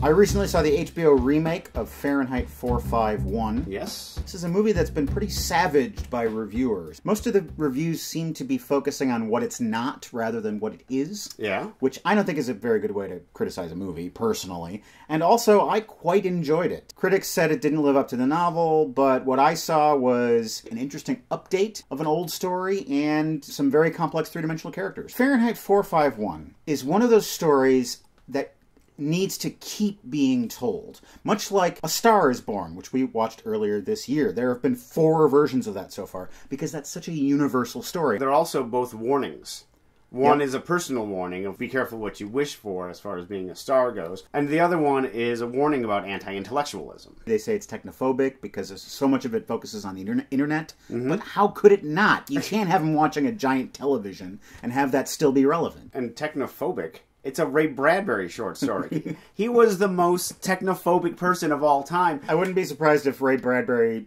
I recently saw the HBO remake of Fahrenheit 451. Yes. This is a movie that's been pretty savaged by reviewers. Most of the reviews seem to be focusing on what it's not rather than what it is. Yeah. Which I don't think is a very good way to criticize a movie, personally. And also, I quite enjoyed it. Critics said it didn't live up to the novel, but what I saw was an interesting update of an old story and some very complex three-dimensional characters. Fahrenheit 451 is one of those stories that needs to keep being told. Much like A Star is Born, which we watched earlier this year. There have been 4 versions of that so far, because that's such a universal story. They're also both warnings. One Yep. is a personal warning of be careful what you wish for as far as being a star goes. And the other one is a warning about anti-intellectualism. They say it's technophobic because so much of it focuses on the internet. But how could it not? You can't have them watching a giant television and have that still be relevant. And technophobic. It's a Ray Bradbury short story. He was the most technophobic person of all time. I wouldn't be surprised if Ray Bradbury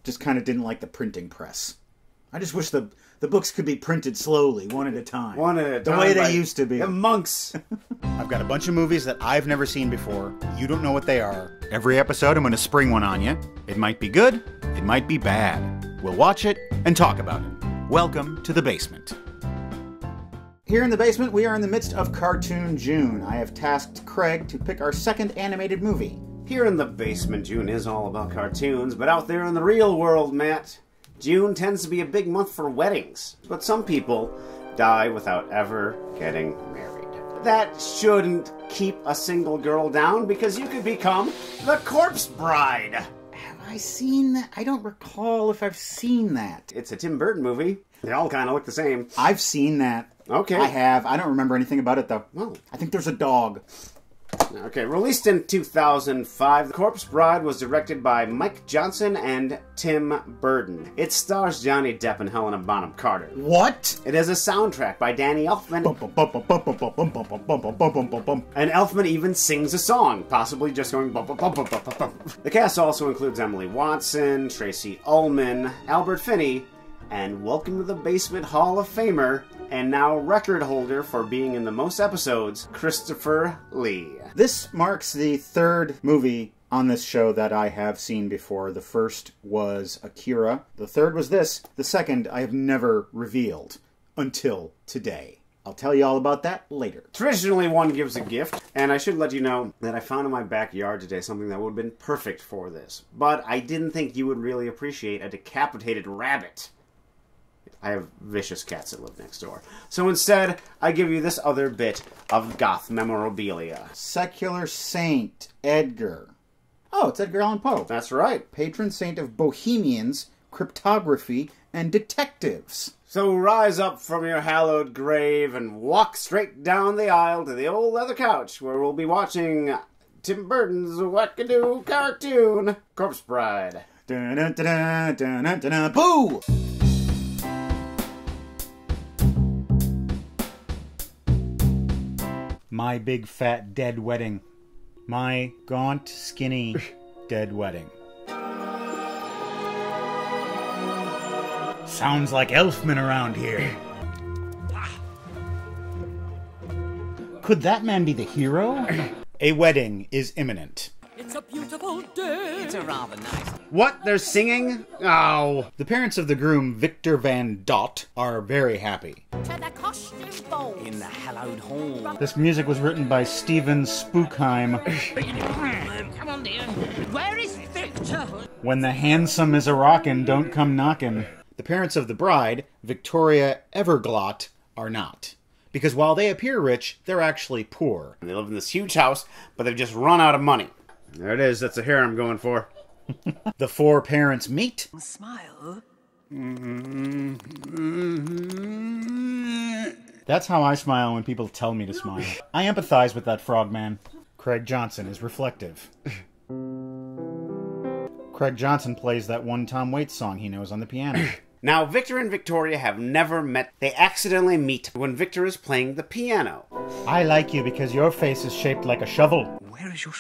just kind of didn't like the printing press. I just wish the books could be printed slowly, one at a time. One at a time. The way they used to be. The monks. I've got a bunch of movies that I've never seen before. You don't know what they are. Every episode I'm going to spring one on you. It might be good, it might be bad. We'll watch it and talk about it. Welcome to the basement. Here in the basement, we are in the midst of Cartoon June. I have tasked Craig to pick our second animated movie. Here in the basement, June is all about cartoons, but out there in the real world, Matt, June tends to be a big month for weddings. But some people die without ever getting married. That shouldn't keep a single girl down, because you could become the corpse bride. Have I seen that? I don't recall if I've seen that. It's a Tim Burton movie. They all kind of look the same. I've seen that. Okay. I have. I don't remember anything about it, though. Well. I think there's a dog. Okay, released in 2005, The Corpse Bride was directed by Mike Johnson and Tim Burton. It stars Johnny Depp and Helena Bonham Carter. What? It has a soundtrack by Danny Elfman. And Elfman even sings a song, possibly just going bum, bum, bum, bum, bum, bum. The cast also includes Emily Watson, Tracy Ullman, Albert Finney, and Welcome to the Basement Hall of Famer, and now record holder for being in the most episodes, Christopher Lee. This marks the third movie on this show that I have seen before. The first was Akira. The third was this. The second I have never revealed until today. I'll tell you all about that later. Traditionally, one gives a gift, and I should let you know that I found in my backyard today something that would have been perfect for this. But I didn't think you would really appreciate a decapitated rabbit. I have vicious cats that live next door. So instead, I give you this other bit of goth memorabilia. Secular Saint Edgar. Oh, it's Edgar Allan Poe. That's right. Patron saint of bohemians, cryptography, and detectives. So rise up from your hallowed grave and walk straight down the aisle to the old leather couch where we'll be watching Tim Burton's wackadoo cartoon, Corpse Bride. Dun-dun-dun-dun-dun-dun-dun. Boo! My big fat dead wedding. My gaunt, skinny, dead wedding. Sounds like Elfman around here. Could that man be the hero? A wedding is imminent. It's a beautiful day. It's a rather nice. What? They're singing? Oh. The parents of the groom, Victor Van Dot, are very happy. To the costume ball. In the hallowed hall. This music was written by Steven Spookheim. Come on, dear. Where is Victor? When the handsome is a-rockin', don't come knockin'. The parents of the bride, Victoria Everglot, are not. Because while they appear rich, they're actually poor. They live in this huge house, but they've just run out of money. There it is. That's the hair I'm going for. The 4 parents meet. Smile. That's how I smile when people tell me to smile. I empathize with that frogman. Craig Johnson is reflective. Craig Johnson plays that one Tom Waits song he knows on the piano. Now, Victor and Victoria have never met. They accidentally meet when Victor is playing the piano. I like you because your face is shaped like a shovel. Where is your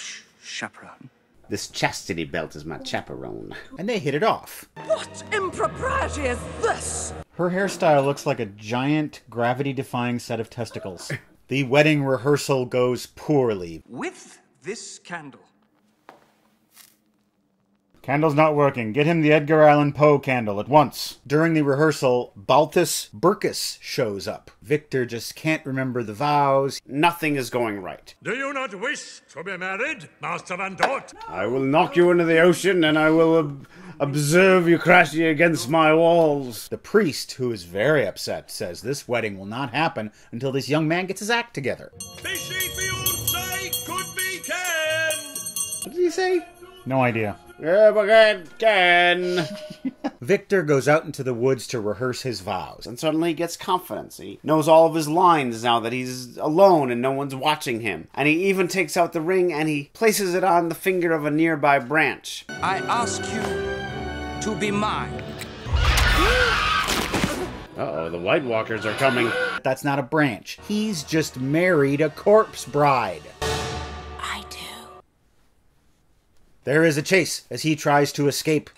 chaperone? This chastity belt is my chaperone. And they hit it off. What impropriety is this? Her hairstyle looks like a giant, gravity-defying set of testicles. The wedding rehearsal goes poorly. With This candle. Candle's not working. Get him the Edgar Allan Poe candle at once. During the rehearsal, Balthus Burkus shows up. Victor just can't remember the vows. Nothing is going right. Do you not wish to be married, Master Van Dort? I will knock you into the ocean, and I will observe you crashing against my walls. The priest, who is very upset, says this wedding will not happen until this young man gets his act together. Fishy fiancé could be Ken! What did he say? No idea. Ken. Victor goes out into the woods to rehearse his vows. And suddenly he gets confidence. He knows all of his lines now that he's alone and no one's watching him. And he even takes out the ring and he places it on the finger of a nearby branch. I ask you to be mine. Uh-oh, the White Walkers are coming. That's not a branch. He's just married a corpse bride. I do. There is a chase as he tries to escape.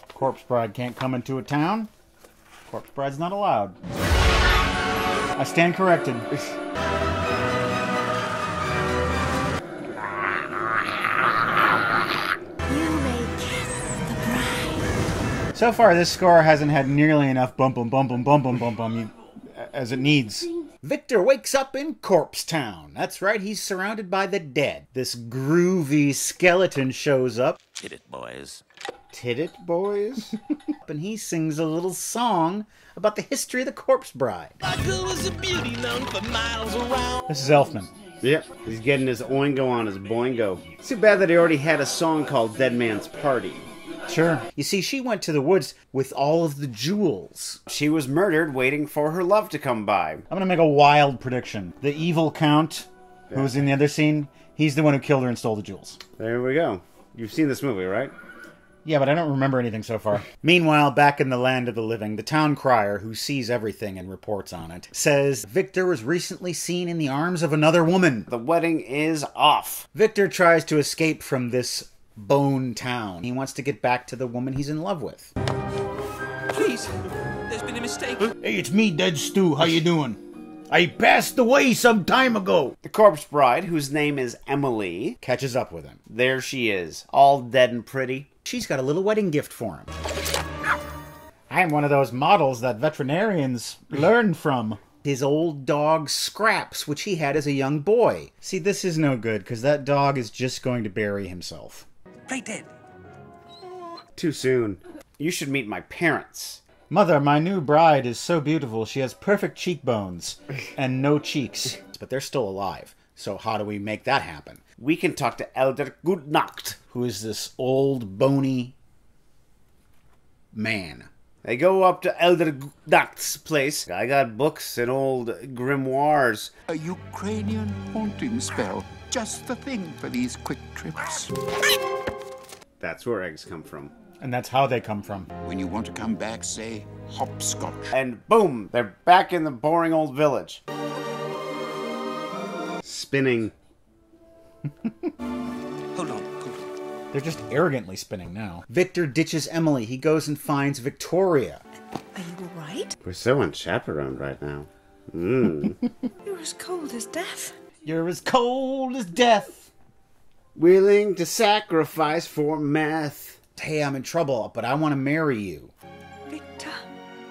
Corpse bride can't come into a town. Corpse bride's not allowed. I stand corrected. You may kiss the bride. So far, this score hasn't had nearly enough as it needs. Victor wakes up in Corpse Town. That's right, he's surrounded by the dead. This groovy skeleton shows up. Hit it, boys. Tit boys? And he sings a little song about the history of the corpse bride. Was a beauty known for miles around. This is Elfman. Yep, he's getting his oingo on his boingo. It's too bad that he already had a song called Dead Man's Party. Sure. You see, she went to the woods with all of the jewels. She was murdered waiting for her love to come by. I'm gonna make a wild prediction. The evil count, who was in the other scene, he's the one who killed her and stole the jewels. There we go. You've seen this movie, right? Yeah, but I don't remember anything so far. Meanwhile, back in the land of the living, the town crier, who sees everything and reports on it, says Victor was recently seen in the arms of another woman. The wedding is off. Victor tries to escape from this bone town. He wants to get back to the woman he's in love with. Please, there's been a mistake. Hey, it's me, Dead Stu. How you doing? I passed away some time ago. The corpse bride, whose name is Emily, Catches up with him. there she is, all dead and pretty. She's got a little wedding gift for him. I'm one of those models that veterinarians learn from. His old dog Scraps, which he had as a young boy. See, this is no good, because that dog is just going to bury himself. Play dead. Too soon. You should meet my parents. Mother, my new bride is so beautiful. She has perfect cheekbones and no cheeks. But they're still alive. So how do we make that happen? We can talk to Elder Goodnacht. Who is this old, bony man? They go up to Elder Goodnacht's place. I got books and old grimoires. A Ukrainian haunting spell. Just the thing for these quick trips. That's where eggs come from. And that's how they come from. When you want to come back, say hopscotch. And boom, they're back in the boring old village. Spinning. Hold on. They're just arrogantly spinning now. Victor ditches Emily. He goes and finds Victoria. Are you all right? We're so unchaperoned right now. You're as cold as death. You're as cold as death. Willing to sacrifice for meth. Hey, I'm in trouble, but I want to marry you. Victor.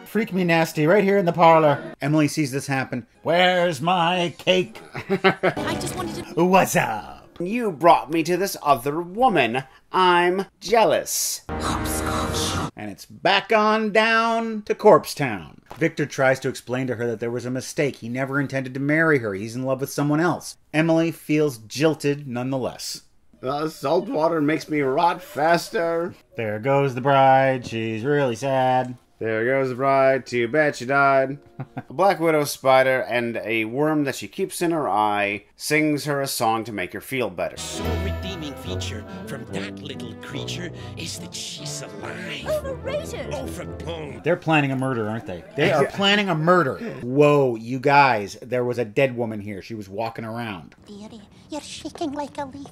Freak me nasty, right here in the parlor. Emily sees this happen. Where's my cake? I just wanted to... What's up? You brought me to this other woman. I'm jealous. Hopscotch. And it's back on down to Corpse Town. Victor tries to explain to her that there was a mistake. He never intended to marry her. He's in love with someone else. Emily feels jilted nonetheless. The salt water makes me rot faster. There goes the bride. She's really sad. There goes the bride. Too bad she died. A black widow spider and a worm that she keeps in her eye sings her a song to make her feel better. So redeeming feature from that little creature is that she's alive. Overrated. Overblown. They're planning a murder, aren't they? They are planning a murder. Whoa, you guys. There was a dead woman here. She was walking around. Dearie, you're shaking like a leaf.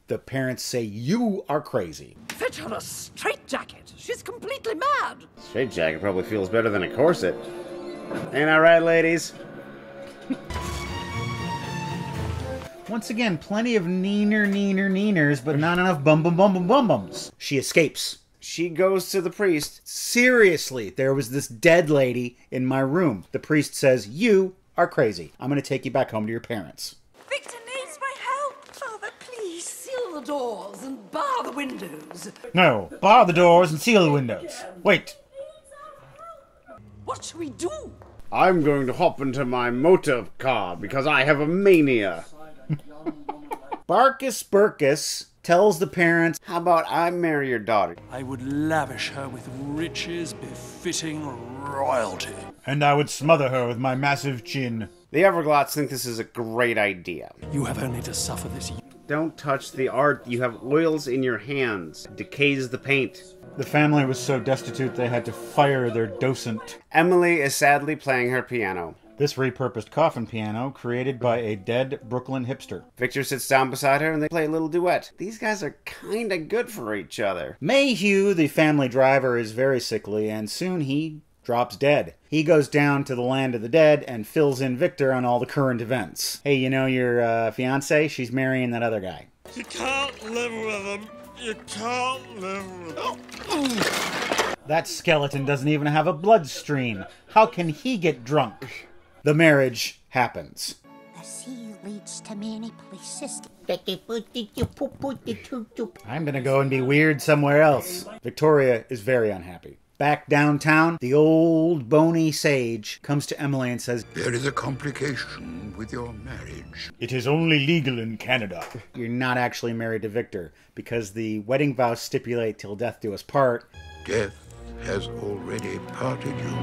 The parents say you are crazy. Fit her a straitjacket. She's completely mad. Straitjacket probably feels better than a corset. Ain't I right, ladies? Once again, plenty of neeners, but not enough bum-bums. She escapes. She goes to the priest. Seriously, there was this dead lady in my room. The priest says, "You are crazy. I'm going to take you back home to your parents." Victor needs my help. Father, please seal the doors and bar the windows. No, bar the doors and seal the windows. Wait. What shall we do? I'm going to hop into my motor car because I have a mania. Barkus Burkus tells the parents, How about I marry your daughter? I would lavish her with riches befitting royalty. and I would smother her with my massive chin. The Everglots think this is a great idea. You have only to suffer this. Don't touch the art. You have oils in your hands. It decays the paint. The family was so destitute they had to fire their docent. Emily is sadly playing her piano. This repurposed coffin piano, created by a dead Brooklyn hipster. Victor sits down beside her and they play a little duet. These guys are kinda good for each other. Mayhew, the family driver, is very sickly, and soon he drops dead. He goes down to the land of the dead and fills in Victor on all the current events. Hey, you know your fiancée? She's marrying that other guy. You can't live with him. You can't live with him. That skeleton doesn't even have a bloodstream. How can he get drunk? The marriage happens. The sea leads to many places. I'm gonna go and be weird somewhere else. Victoria is very unhappy. Back downtown, the old bony sage comes to Emily and says, "There is a complication with your marriage." "It is only legal in Canada." You're not actually married to Victor, because the wedding vows stipulate till death do us part. Death has already parted you.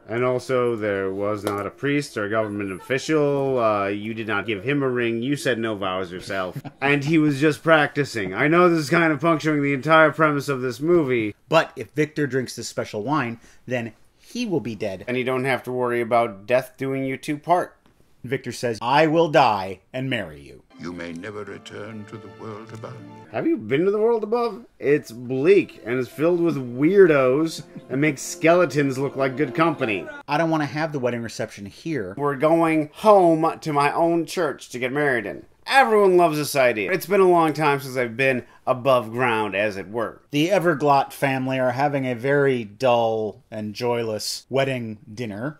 And also, there was not a priest or a government official. You did not give him a ring. You said no vows yourself. And he was just practicing. I know this is kind of puncturing the entire premise of this movie. But if Victor drinks this special wine, then he will be dead. And you don't have to worry about death doing you two-part. Victor says, "I will die and marry you." You may never return to the world above. Have you been to the world above? It's bleak and is filled with weirdos and makes skeletons look like good company. I don't want to have the wedding reception here. We're going home to my own church to get married in. Everyone loves this idea. It's been a long time since I've been above ground, as it were. The Everglot family are having a very dull and joyless wedding dinner,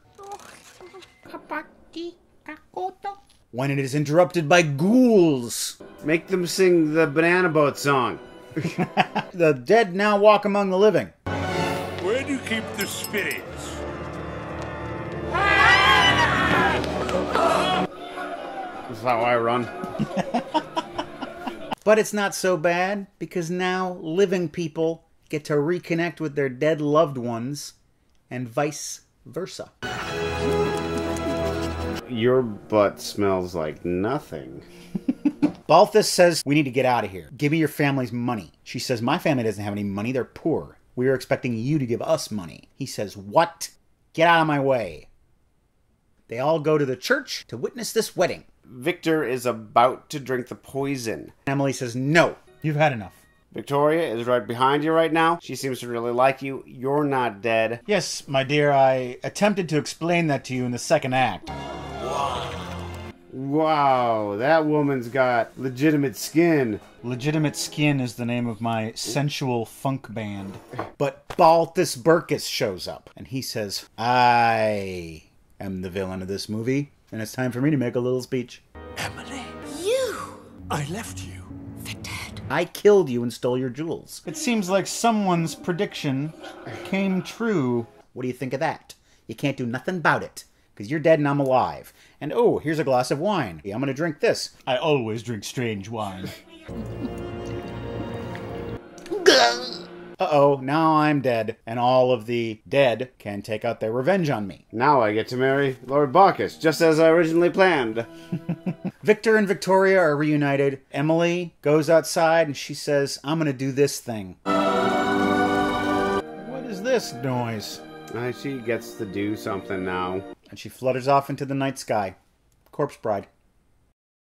when it is interrupted by ghouls. Make them sing the Banana Boat song. The dead now walk among the living. Where do you keep the spirits? That's how I run. But it's not so bad, because now living people get to reconnect with their dead loved ones, and vice versa. Your butt smells like nothing. Balthus says, "We need to get out of here. Give me your family's money." She says, "My family doesn't have any money. They're poor. We are expecting you to give us money." He says, "What? Get out of my way." They all go to the church to witness this wedding. Victor is about to drink the poison. Emily says, "No, you've had enough." Victoria is right behind you right now. She seems to really like you. You're not dead. "Yes, my dear, I attempted to explain that to you in the second act." Wow, that woman's got legitimate skin. Legitimate Skin is the name of my sensual funk band. But Balthus Burkus shows up, and he says, "I am the villain of this movie, and it's time for me to make a little speech. Emily, You! I left you. The dead. I killed you and stole your jewels. It seems like someone's prediction came true. What do you think of that? You can't do nothing about it, because you're dead and I'm alive. And oh, here's a glass of wine. I'm gonna drink this. I always drink strange wine. Uh-oh, now I'm dead, and all of the dead can take out their revenge on me. Now I get to marry Lord Bacchus, just as I originally planned. Victor and Victoria are reunited. Emily goes outside and she says, "I'm gonna do this thing." What is this noise? She gets to do something now. And she flutters off into the night sky. Corpse Bride.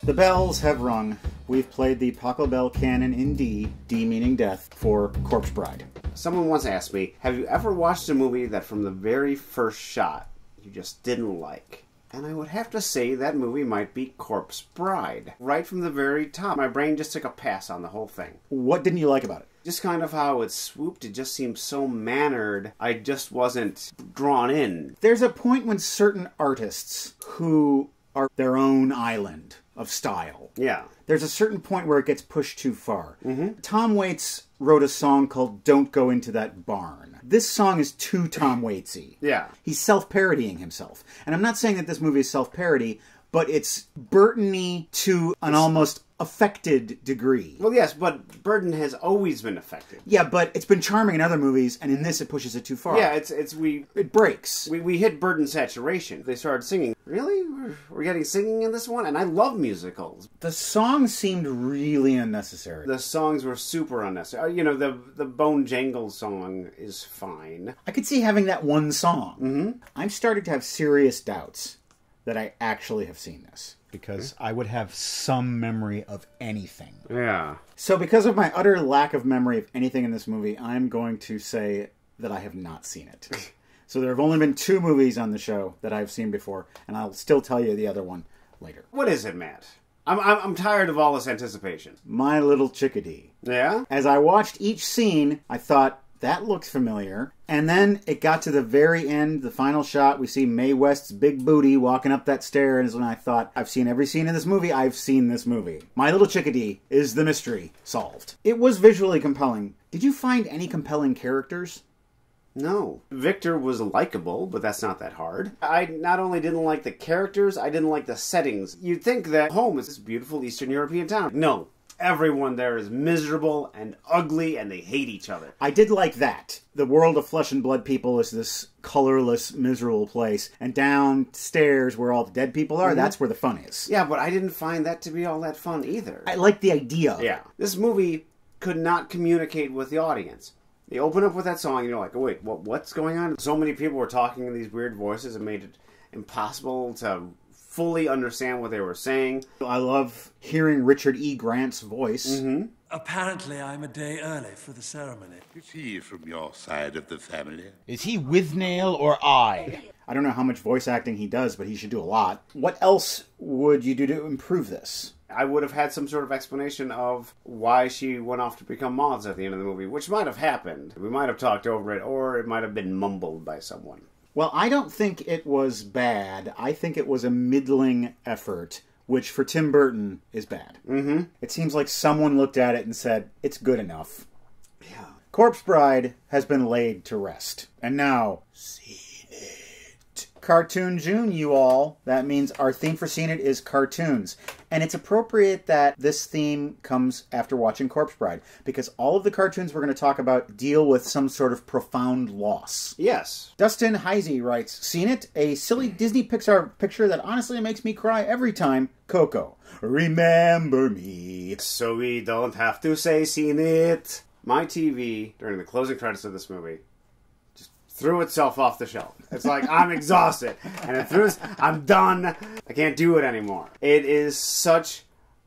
The bells have rung. We've played the Pachelbel canon in D, D meaning death, for Corpse Bride. Someone once asked me, have you ever watched a movie that from the very first shot you just didn't like? And I would have to say that movie might be Corpse Bride. Right from the very top, my brain just took a pass on the whole thing. What didn't you like about it? Just kind of how it swooped, it just seemed so mannered, I just wasn't drawn in. There's a point when certain artists who are their own island of style. Yeah. There's a certain point where it gets pushed too far. Tom Waits wrote a song called Don't Go Into That Barn. This song is too Tom Waitsy. Yeah. He's self-parodying himself. And I'm not saying that this movie is self-parody, but it's Burton-y to an almost affected degree. Well, yes, but Burton has always been affected. Yeah, but it's been charming in other movies, and in this it pushes it too far. Yeah, it breaks. We hit Burton saturation. They started singing. Really? We're getting singing in this one? And I love musicals. The song seemed really unnecessary. The songs were super unnecessary. You know, the Bone Jangle song is fine. I could see having that one song. I'm starting to have serious doubts that I actually have seen this, because I would have some memory of anything. Yeah. So because of my utter lack of memory of anything in this movie, I'm going to say that I have not seen it. So there have only been 2 movies on the show that I've seen before, and I'll still tell you the other one later. What is it, Matt? I'm tired of all this anticipation. My Little Chickadee. Yeah? As I watched each scene, I thought, that looks familiar. And then it got to the very end, the final shot, we see Mae West's big booty walking up that stair, and is when I thought, I've seen every scene in this movie, I've seen this movie. My Little Chickadee is the mystery solved. It was visually compelling. Did you find any compelling characters? No. Victor was likable, but that's not that hard. I not only didn't like the characters, I didn't like the settings. You'd think that home is this beautiful Eastern European town. No. Everyone there is miserable and ugly, and they hate each other. I did like that. The world of flesh and blood people is this colorless, miserable place. And downstairs, where all the dead people are, that's where the fun is. Yeah, but I didn't find that to be all that fun either. I like the idea. Yeah. This movie could not communicate with the audience. They open up with that song, and you're like, oh, wait, what's going on? So many people were talking in these weird voices, it made it impossible to fully understand what they were saying. I love hearing Richard E. Grant's voice. Apparently, I'm a day early for the ceremony. Is he from your side of the family? Is he Withnail or I? I don't know how much voice acting he does, but he should do a lot. What else would you do to improve this? I would have had some sort of explanation of why she went off to become moths at the end of the movie, which might have happened. We might have talked over it, or it might have been mumbled by someone. Well, I don't think it was bad. I think it was a middling effort, which for Tim Burton is bad. It seems like someone looked at it and said, it's good enough. Yeah. Corpse Bride has been laid to rest. And now, Seen It. Cartoon June, you all. That means our theme for Seen It is cartoons. And it's appropriate that this theme comes after watching Corpse Bride, because all of the cartoons we're going to talk about deal with some sort of profound loss. Yes. Dustin Heisey writes, Seen It? A silly Disney Pixar picture that honestly makes me cry every time. Coco. Remember me. So we don't have to say Seen It. My TV, during the closing credits of this movie, just threw itself off the shelf. It's like, I'm exhausted. And it threw I'm done. I can't do it anymore. It is such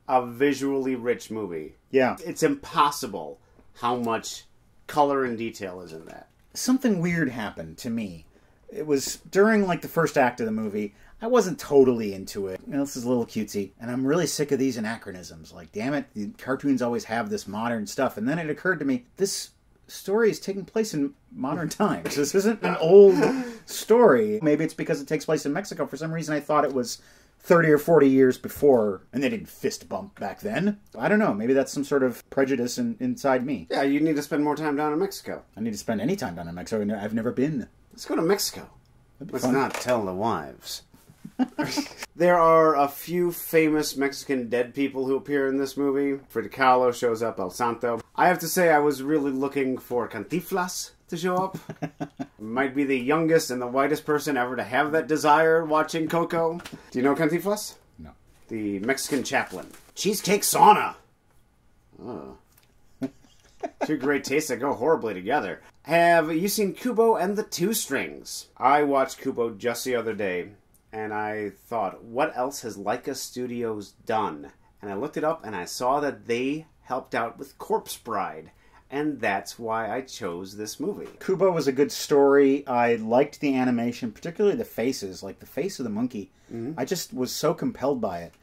a visually rich movie. Yeah. It's impossible how much color and detail is in that. Something weird happened to me. It was during, like, the first act of the movie. I wasn't totally into it. You know, this is a little cutesy. And I'm really sick of these anachronisms. Like, damn it, the cartoons always have this modern stuff. And then it occurred to me, this story is taking place in modern times. This isn't an old story. Maybe it's because it takes place in Mexico. For some reason, I thought it was 30 or 40 years before, and they didn't fist bump back then. I don't know. Maybe that's some sort of prejudice inside me. Yeah, you need to spend more time down in Mexico. I need to spend any time down in Mexico. I've never been. Let's go to Mexico. Let's fun. not tell the wives. There are a few famous Mexican dead people who appear in this movie. Frida Kahlo shows up, El Santo. I have to say I was really looking for Cantinflas to show up. Might be the youngest and the whitest person ever to have that desire watching Coco. Do you know Cantinflas? No. The Mexican chaplain. Cheesecake sauna. Oh. Two great tastes that go horribly together. Have you seen Kubo and the Two Strings? I watched Kubo just the other day, and I thought, what else has Leica Studios done? And I looked it up, and I saw that they helped out with Corpse Bride. and that's why I chose this movie. Kubo was a good story. I liked the animation, particularly the faces, like the face of the monkey. I just was so compelled by it.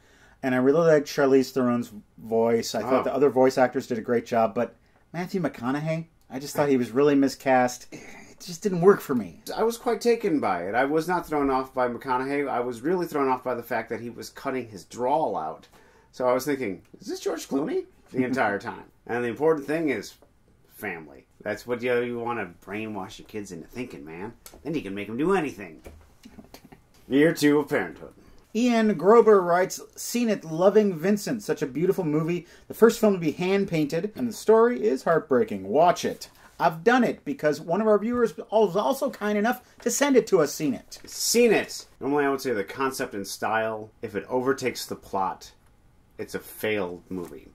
And I really liked Charlize Theron's voice. I thought the other voice actors did a great job, but Matthew McConaughey, I just thought he was really miscast. It just didn't work for me. I was quite taken by it. I was not thrown off by McConaughey. I was really thrown off by the fact that he was cutting his drawl out. So I was thinking, is this George Clooney? The entire time. And the important thing is family. That's what you want to brainwash your kids into thinking, man. Then you can make them do anything. Year 2 of Parenthood. Ian Grober writes, "Seen it, loving Vincent. Such a beautiful movie. The first film to be hand-painted, and the story is heartbreaking. Watch it." I've done it because one of our viewers was also kind enough to send it to us. Seen it. Seen it. Normally I would say the concept and style, if it overtakes the plot, it's a failed movie.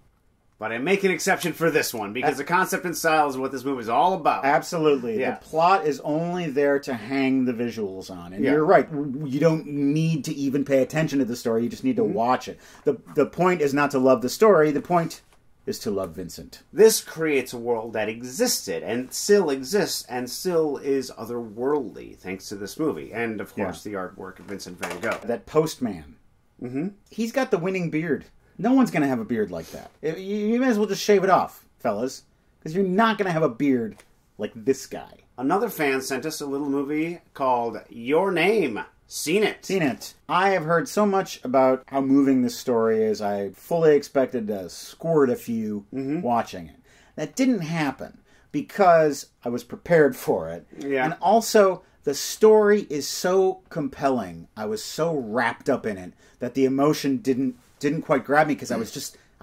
But I make an exception for this one, because the concept and style is what this movie is all about. Absolutely. Yeah. The plot is only there to hang the visuals on. And you're right. You don't need to even pay attention to the story. You just need to watch it. The point is not to love the story. The point is to love Vincent. This creates a world that existed and still exists and still is otherworldly, thanks to this movie. And, of course, the artwork of Vincent van Gogh. That postman. He's got the winning beard. No one's going to have a beard like that. You may as well just shave it off, fellas. Because you're not going to have a beard like this guy. Another fan sent us a little movie called Your Name. Seen it. Seen it. I have heard so much about how moving this story is. I fully expected to squirt a few watching it. That didn't happen because I was prepared for it. Yeah. And also, the story is so compelling. I was so wrapped up in it that the emotion didn't quite grab me because I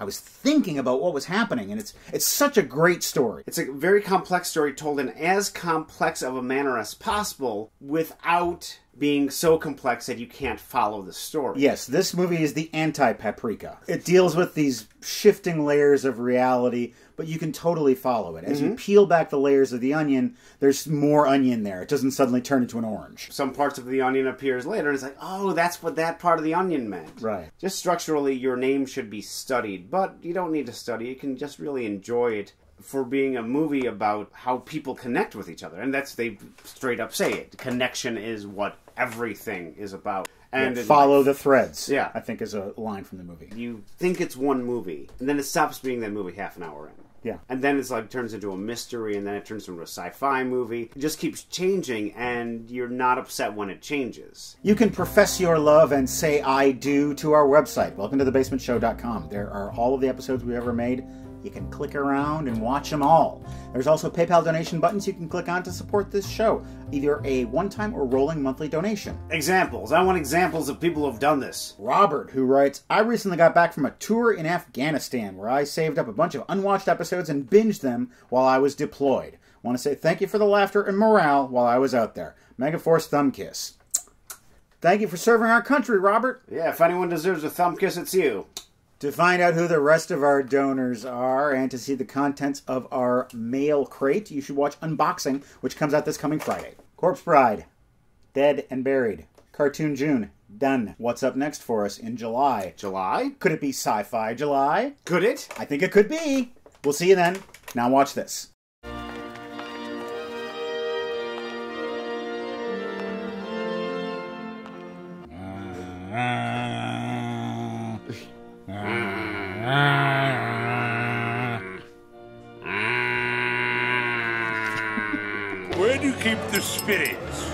was thinking about what was happening, and it's such a great story. It's a very complex story told in as complex of a manner as possible without being so complex that you can't follow the story. Yes, this movie is the anti-Paprika. It deals with these shifting layers of reality, but you can totally follow it. As you peel back the layers of the onion, there's more onion there. It doesn't suddenly turn into an orange. Some parts of the onion appears later, and it's like, oh, that's what that part of the onion meant. Right. Just structurally, Your Name should be studied, but you don't need to study. You can just really enjoy it for being a movie about how people connect with each other. And they straight up say it. Connection is what everything is about. And follow the threads, yeah, I think is a line from the movie. You think it's one movie, and then it stops being that movie half an hour in. Yeah. And then it's like turns into a mystery, and then it turns into a sci-fi movie. It just keeps changing, and you're not upset when it changes. You can profess your love and say I do to our website, welcometothebasementshow.com. There are all of the episodes we've ever made. You can click around and watch them all. There's also PayPal donation buttons you can click on to support this show, either a one-time or rolling monthly donation. Examples. I want examples of people who have done this. Robert, who writes, "I recently got back from a tour in Afghanistan where I saved up a bunch of unwatched episodes and binged them while I was deployed. Want to say thank you for the laughter and morale while I was out there. Megaforce thumb kiss." Thank you for serving our country, Robert. Yeah, if anyone deserves a thumb kiss, it's you. To find out who the rest of our donors are and to see the contents of our mail crate, you should watch Unboxing, which comes out this coming Friday. Corpse Bride, Dead and Buried, Cartoon June, done. What's up next for us in July? July? Could it be Sci-Fi July? Could it? I think it could be. We'll see you then. Now watch this. Where do you keep the spirits?